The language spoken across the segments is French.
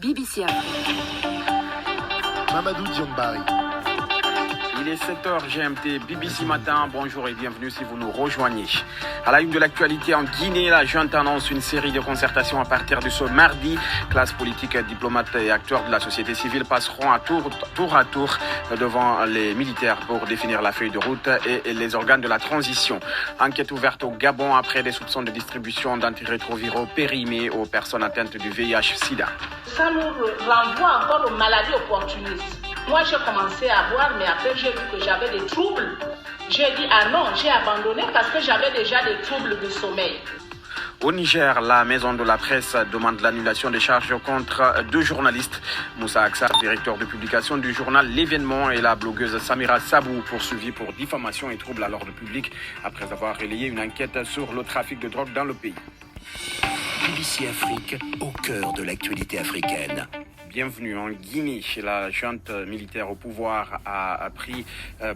BBC Afrique. Mamadou Diambari. Il est 7h GMT, BBC Matin, bonjour et bienvenue si vous nous rejoignez. À la une de l'actualité en Guinée, la junte annonce une série de concertations à partir de ce mardi. Classe politique, diplomates et acteurs de la société civile passeront à tour devant les militaires pour définir la feuille de route et les organes de la transition. Enquête ouverte au Gabon après des soupçons de distribution d'antirétroviraux périmés aux personnes atteintes du VIH-Sida. Ça nous renvoie encore aux maladies opportunistes. Moi, j'ai commencé à boire, mais après, j'ai vu que j'avais des troubles. J'ai dit, ah non, j'ai abandonné parce que j'avais déjà des troubles de sommeil. Au Niger, la maison de la presse demande l'annulation des charges contre deux journalistes. Moussa Aksar, directeur de publication du journal L'Événement, et la blogueuse Samira Sabou, poursuivis pour diffamation et troubles à l'ordre public après avoir relayé une enquête sur le trafic de drogue dans le pays. BBC Afrique, au cœur de l'actualité africaine. Bienvenue en Guinée. La junte militaire au pouvoir a pris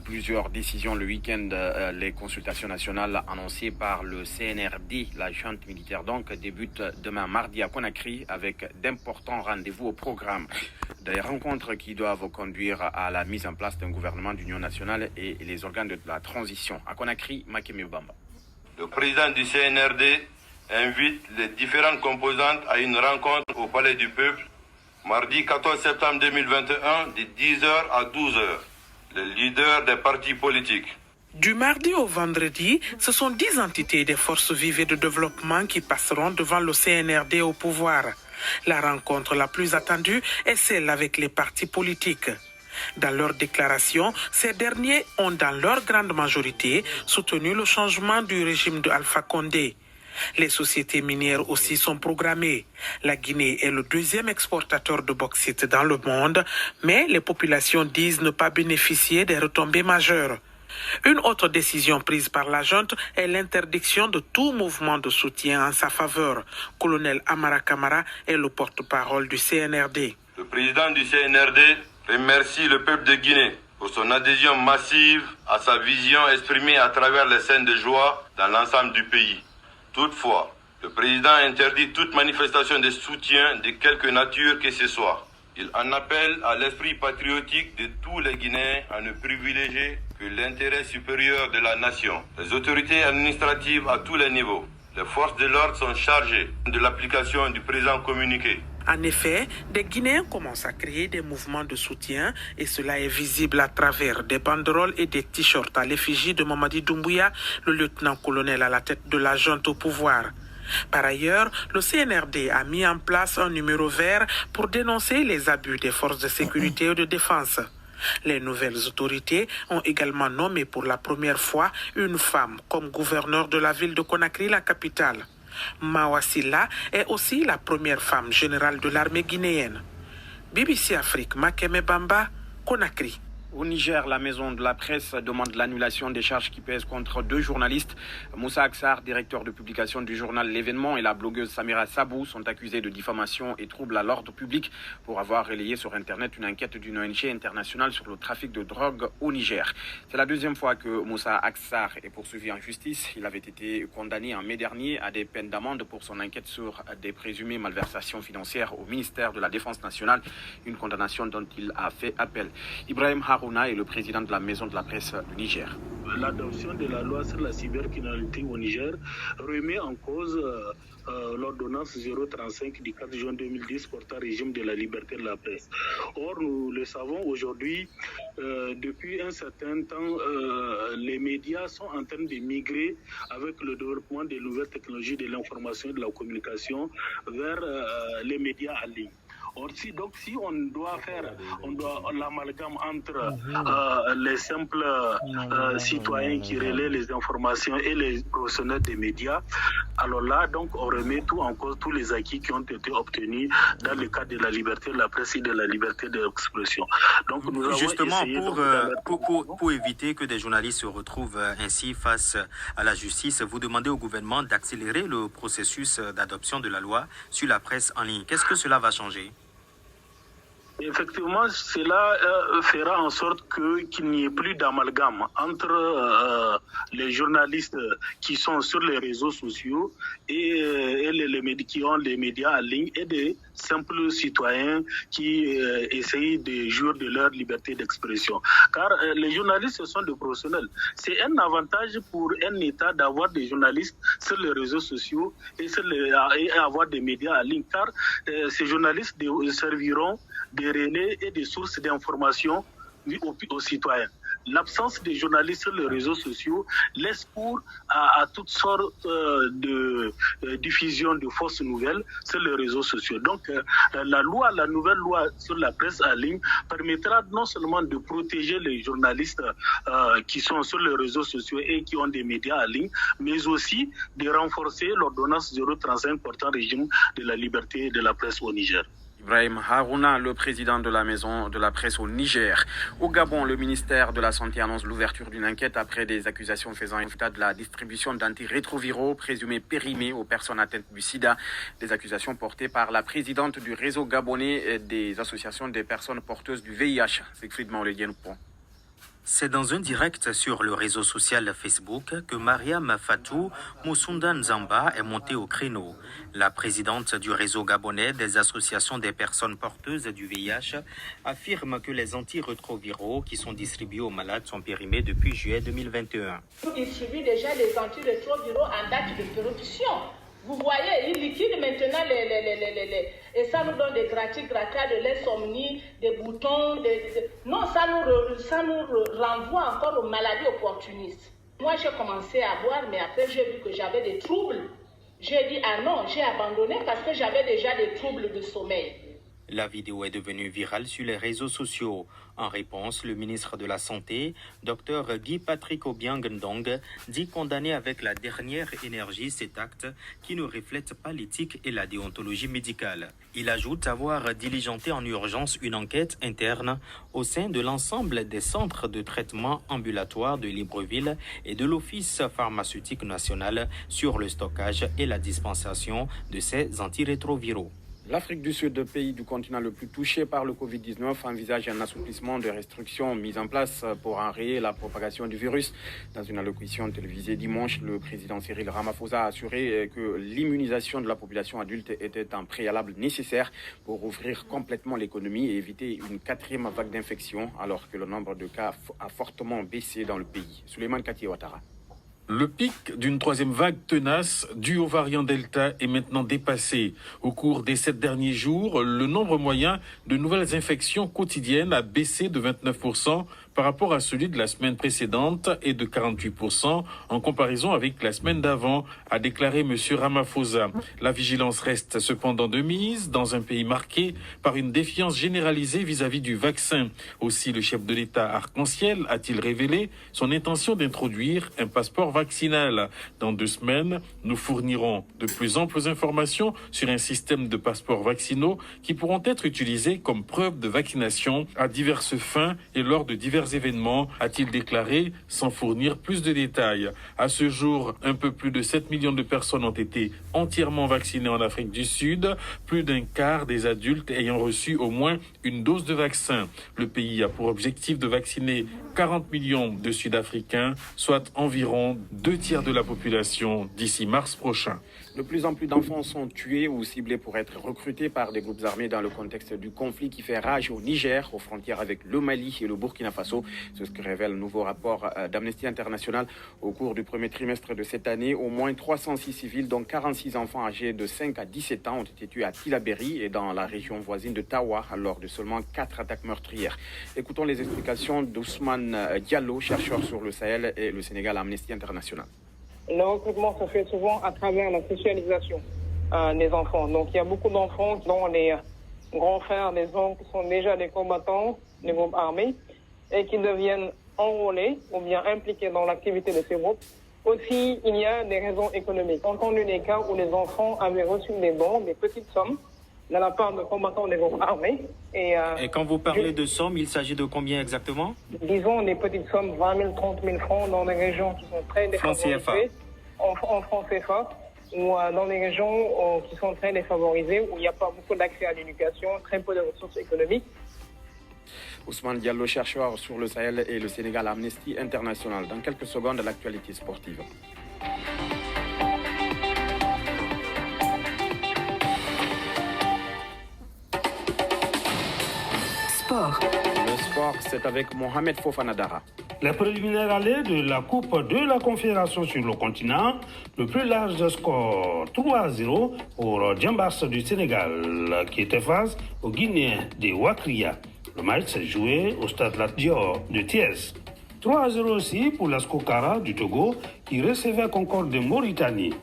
plusieurs décisions le week-end. Les consultations nationales annoncées par le CNRD, la junte militaire donc, débutent demain mardi à Conakry avec d'importants rendez-vous au programme. Des rencontres qui doivent conduire à la mise en place d'un gouvernement d'union nationale et les organes de la transition. À Conakry, Makeme Bamba. Le président du CNRD invite les différentes composantes à une rencontre au Palais du Peuple mardi 14 septembre 2021, de 10h à 12h, les leaders des partis politiques. Du mardi au vendredi, ce sont 10 entités des forces vives et de développement qui passeront devant le CNRD au pouvoir. La rencontre la plus attendue est celle avec les partis politiques. Dans leurs déclarations, ces derniers ont dans leur grande majorité soutenu le changement du régime de Alpha Condé. Les sociétés minières aussi sont programmées. La Guinée est le deuxième exportateur de bauxite dans le monde, mais les populations disent ne pas bénéficier des retombées majeures. Une autre décision prise par la junte est l'interdiction de tout mouvement de soutien en sa faveur. Colonel Amara Kamara est le porte-parole du CNRD. Le président du CNRD remercie le peuple de Guinée pour son adhésion massive à sa vision exprimée à travers les scènes de joie dans l'ensemble du pays. Toutefois, le président interdit toute manifestation de soutien de quelque nature que ce soit. Il en appelle à l'esprit patriotique de tous les Guinéens à ne privilégier que l'intérêt supérieur de la nation. Les autorités administratives à tous les niveaux, les forces de l'ordre sont chargées de l'application du présent communiqué. En effet, des Guinéens commencent à créer des mouvements de soutien et cela est visible à travers des banderoles et des t-shirts à l'effigie de Mamadi Doumbouya, le lieutenant-colonel à la tête de la junte au pouvoir. Par ailleurs, le CNRD a mis en place un numéro vert pour dénoncer les abus des forces de sécurité et de défense. Les nouvelles autorités ont également nommé pour la première fois une femme comme gouverneur de la ville de Conakry, la capitale. Mawa Silla est aussi la première femme générale de l'armée guinéenne. BBC Afrique, Makeme Bamba, Conakry. Au Niger, la maison de la presse demande l'annulation des charges qui pèsent contre deux journalistes. Moussa Aksar, directeur de publication du journal L'Événement, et la blogueuse Samira Sabou sont accusés de diffamation et troubles à l'ordre public pour avoir relayé sur Internet une enquête d'une ONG internationale sur le trafic de drogue au Niger. C'est la deuxième fois que Moussa Aksar est poursuivi en justice. Il avait été condamné en mai dernier à des peines d'amende pour son enquête sur des présumées malversations financières au ministère de la Défense nationale, une condamnation dont il a fait appel. Ibrahim Harouna est le président de la maison de la presse du Niger. L'adoption de la loi sur la cybercriminalité au Niger remet en cause l'ordonnance 035 du 4 juin 2010 portant régime de la liberté de la presse. Or, nous le savons aujourd'hui, depuis un certain temps, les médias sont en train de migrer avec le développement des nouvelles technologies de l'information et de la communication vers les médias en ligne. Or, si on doit faire l'amalgame entre les simples citoyens qui relaient les informations et les professionnels des médias, alors là, donc, on remet tout en cause, tous les acquis qui ont été obtenus dans le cadre de la liberté de la presse et de la liberté d'expression. Donc, nous avons justement, essayé pour éviter que des journalistes se retrouvent ainsi face à la justice, vous demandez au gouvernement d'accélérer le processus d'adoption de la loi sur la presse en ligne. Qu'est-ce que cela va changer ? Effectivement, cela fera en sorte qu'il n'y ait plus d'amalgame entre les journalistes qui sont sur les réseaux sociaux et qui ont les médias en ligne et des simples citoyens qui essayent de jouir de leur liberté d'expression. Car les journalistes, ce sont des professionnels. C'est un avantage pour un État d'avoir des journalistes sur les réseaux sociaux et avoir des médias en ligne, car ces journalistes serviront de relais et des sources d'information aux citoyens. L'absence des journalistes sur les réseaux sociaux laisse cours à toutes sortes de diffusion de fausses nouvelles sur les réseaux sociaux. Donc la nouvelle loi sur la presse en ligne permettra non seulement de protéger les journalistes qui sont sur les réseaux sociaux et qui ont des médias en ligne, mais aussi de renforcer l'ordonnance 035 portant régime de la liberté de la presse au Niger. Ibrahim Harouna, le président de la maison de la presse au Niger. Au Gabon, le ministère de la Santé annonce l'ouverture d'une enquête après des accusations faisant état de la distribution d'antirétroviraux présumés périmés aux personnes atteintes du sida. Des accusations portées par la présidente du réseau gabonais des associations des personnes porteuses du VIH, Siegfried Maoledienpo. C'est dans un direct sur le réseau social Facebook que Mariam Fatou Moussunda Nzamba est montée au créneau. La présidente du réseau gabonais des associations des personnes porteuses du VIH affirme que les antirétroviraux qui sont distribués aux malades sont périmés depuis juillet 2021. On distribue déjà les antirétroviraux en date de péremption. Vous voyez, ils liquident maintenant et ça nous donne des gratis-gratas, de l'insomnie, des boutons. Non, ça nous renvoie encore aux maladies opportunistes. Moi, j'ai commencé à boire, mais après, j'ai vu que j'avais des troubles. J'ai dit, ah non, j'ai abandonné parce que j'avais déjà des troubles de sommeil. La vidéo est devenue virale sur les réseaux sociaux. En réponse, le ministre de la Santé, Dr Guy Patrick Obiang Ndong, dit condamner avec la dernière énergie cet acte qui ne reflète pas l'éthique et la déontologie médicale. Il ajoute avoir diligenté en urgence une enquête interne au sein de l'ensemble des centres de traitement ambulatoire de Libreville et de l'Office pharmaceutique national sur le stockage et la dispensation de ces antirétroviraux. L'Afrique du Sud, pays du continent le plus touché par le Covid-19, envisage un assouplissement des restrictions mises en place pour enrayer la propagation du virus. Dans une allocution télévisée dimanche, le président Cyril Ramaphosa a assuré que l'immunisation de la population adulte était un préalable nécessaire pour ouvrir complètement l'économie et éviter une quatrième vague d'infection, alors que le nombre de cas a fortement baissé dans le pays. Souleymane Kati Ouattara. Le pic d'une troisième vague tenace due au variant Delta est maintenant dépassé. Au cours des 7 derniers jours, le nombre moyen de nouvelles infections quotidiennes a baissé de 29% par rapport à celui de la semaine précédente et de 48% en comparaison avec la semaine d'avant, a déclaré M. Ramaphosa. La vigilance reste cependant de mise dans un pays marqué par une défiance généralisée vis-à-vis du vaccin. Aussi, le chef de l'État arc-en-ciel a-t-il révélé son intention d'introduire un passeport vaccinal. Dans 2 semaines, nous fournirons de plus amples informations sur un système de passeports vaccinaux qui pourront être utilisés comme preuve de vaccination à diverses fins et lors de divers événements, a-t-il déclaré, sans fournir plus de détails. À ce jour, un peu plus de 7 millions de personnes ont été entièrement vaccinées en Afrique du Sud, plus d'un quart des adultes ayant reçu au moins une dose de vaccin. Le pays a pour objectif de vacciner 40 millions de Sud-Africains, soit environ 2/3 de la population d'ici mars prochain. De plus en plus d'enfants sont tués ou ciblés pour être recrutés par des groupes armés dans le contexte du conflit qui fait rage au Niger, aux frontières avec le Mali et le Burkina Faso. C'est ce que révèle le nouveau rapport d'Amnesty International. Au cours du premier trimestre de cette année, au moins 306 civils, dont 46 enfants âgés de 5 à 17 ans, ont été tués à Tillabéri et dans la région voisine de Tawa, lors de seulement 4 attaques meurtrières. Écoutons les explications d'Ousmane Diallo, chercheur sur le Sahel et le Sénégal à Amnesty International. Le recrutement se fait souvent à travers la sexualisation des enfants. Donc il y a beaucoup d'enfants dont les grands frères, les oncles sont déjà des combattants des groupes armés et qui deviennent enrôlés ou bien impliqués dans l'activité de ces groupes. Aussi, il y a des raisons économiques. On a entendu des cas où les enfants avaient reçu des dons, des petites sommes, de la part de combattants des groupes armés. Et quand vous parlez de sommes, il s'agit de combien exactement? Disons des petites sommes, 20 000, 30 000 francs dans des régions qui sont très défavorisées. En francs CFA, ou dans des régions qui sont très défavorisées, où il n'y a pas beaucoup d'accès à l'éducation, très peu de ressources économiques. Ousmane Diallo, chercheur sur le Sahel et le Sénégal à Amnesty International. Dans quelques secondes, l'actualité sportive. sport, c'est avec Mohamed Fofanadara. Les préliminaires allées de la Coupe de la Confédération sur le continent, le plus large score 3-0 pour Djambas du Sénégal qui était face aux Guinéens de Wakria. Le match s'est joué au stade Lat Dior de Thiès. 3-0 aussi pour l'Ascokara du Togo qui recevait Concorde de Mauritanie.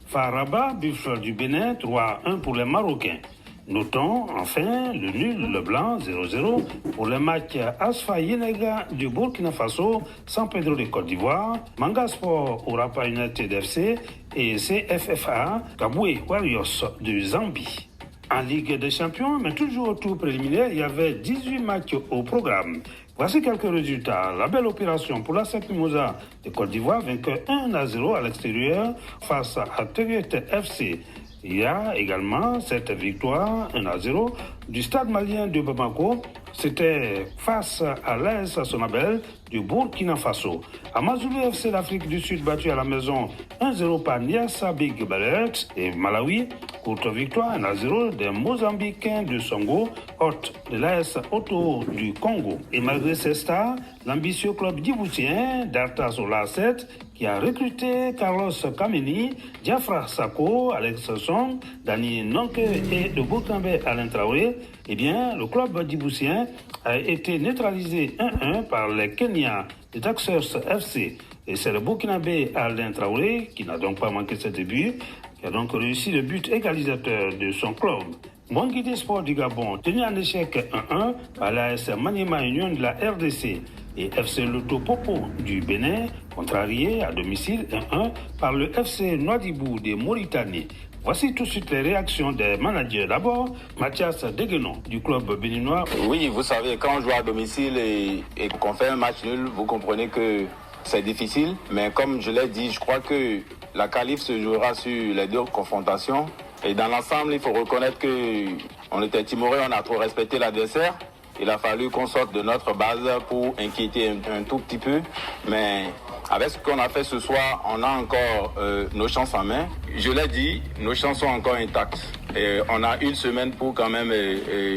Faraba, Buffle du Bénin, 3-1 pour les Marocains. Notons enfin le nul, le blanc, 0-0 pour le match Asfa Yenega du Burkina Faso, San Pedro de Côte d'Ivoire, Manga Sport Orapa United FC et CFFA Kabwe Warriors de Zambie. En Ligue des Champions, mais toujours au tour préliminaire, il y avait 18 matchs au programme. Voici quelques résultats. La belle opération pour la Mimosa de Côte d'Ivoire, vainqueur 1-0 à l'extérieur face à Teguet FC. Il y a également cette victoire 1-0 du Stade malien de Bamako. C'était face à l'AS Sonabel du Burkina Faso. Amazulu FC d'Afrique du Sud battu à la maison 1-0 par Niassa Big Ballets et Malawi. Courte victoire 1-0 des Mozambicains de Songo, hôte de l'AS Auto du Congo. Et malgré ces stars, l'ambitieux club djiboutien d'Arta Solar 7 qui a recruté Carlos Kameni, Diafra Sako, Alex Song, Dani Nonke et de Boukambé Alain Traoré, eh bien, le club djiboutien a été neutralisé 1-1 par les Kenyans de Daxers FC. Et c'est le Burkinabé Alain Traoré, qui n'a donc pas manqué ce début, qui a donc réussi le but égalisateur de son club. Mwangide Sport du Gabon, tenu en échec 1-1 par l'AS Maniema Union de la RDC. Et FC Loto Popo du Bénin, contrarié à domicile 1-1 par le FC Nouadhibou de Mauritanie. Voici tout de suite les réactions des managers. D'abord, Mathias Deguenon du club béninois. Oui, vous savez, quand on joue à domicile et qu'on fait un match nul, vous comprenez que c'est difficile. Mais comme je l'ai dit, je crois que la qualif se jouera sur les deux confrontations. Et dans l'ensemble, il faut reconnaître qu'on était timoré, on a trop respecté l'adversaire. Il a fallu qu'on sorte de notre base pour inquiéter un tout petit peu. Mais avec ce qu'on a fait ce soir, on a encore nos chances en main. Je l'ai dit, nos chances sont encore intactes. Et on a une semaine pour quand même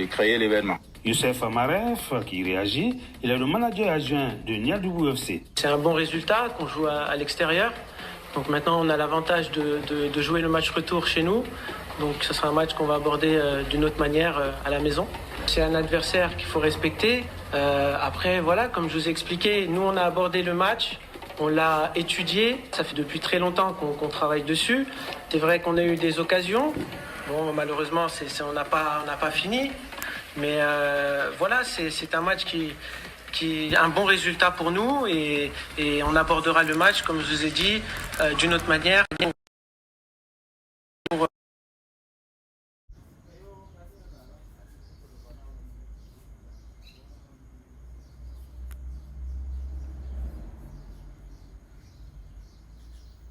créer l'événement. Youssef Amaref qui réagit, il est le manager adjoint de Niadoubou FC. C'est un bon résultat qu'on joue à l'extérieur. Donc maintenant on a l'avantage de jouer le match retour chez nous. Donc ce sera un match qu'on va aborder d'une autre manière à la maison. C'est un adversaire qu'il faut respecter. Après voilà, comme je vous ai expliqué, nous on a abordé le match. On l'a étudié, ça fait depuis très longtemps qu'on travaille dessus. C'est vrai qu'on a eu des occasions. Bon, malheureusement, on n'a pas fini. Mais voilà, c'est un match qui est un bon résultat pour nous. Et on abordera le match, comme je vous ai dit, d'une autre manière.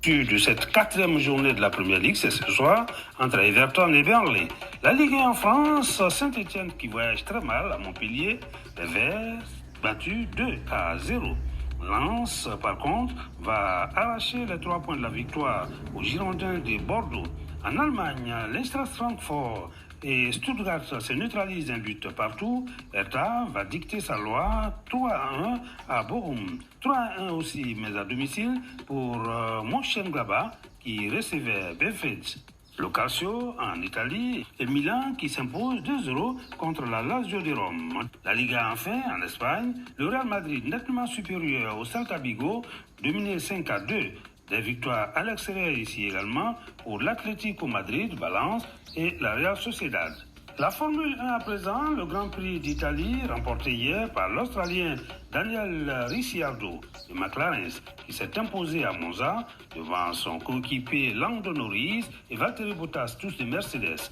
De cette quatrième journée de la Première Ligue, c'est ce soir entre Everton et Burnley. La Ligue 1 en France, Saint-Etienne qui voyage très mal à Montpellier, les Verts battus 2-0. Lens, par contre, va arracher les 3 points de la victoire aux Girondins de Bordeaux. En Allemagne, l'Eintracht Francfort et Stuttgart se neutralisent un but partout. Hertha va dicter sa loi 3-1 à Bochum. 3-1 aussi, mais à domicile pour Mönchengladbach qui recevait Bielefeld. Le Calcio en Italie et Milan qui s'impose 2-0 contre la Lazio de Rome. La Liga enfin en Espagne, le Real Madrid nettement supérieur au Celta Vigo, dominé 5-2. Des victoires à l'extérieur ici également pour l'Atlético Madrid, Valence et la Real Sociedad. La Formule 1 à présent, le Grand Prix d'Italie remporté hier par l'Australien Daniel Ricciardo de McLaren qui s'est imposé à Monza devant son coéquipier Lando Norris et Valtteri Bottas, tous de Mercedes.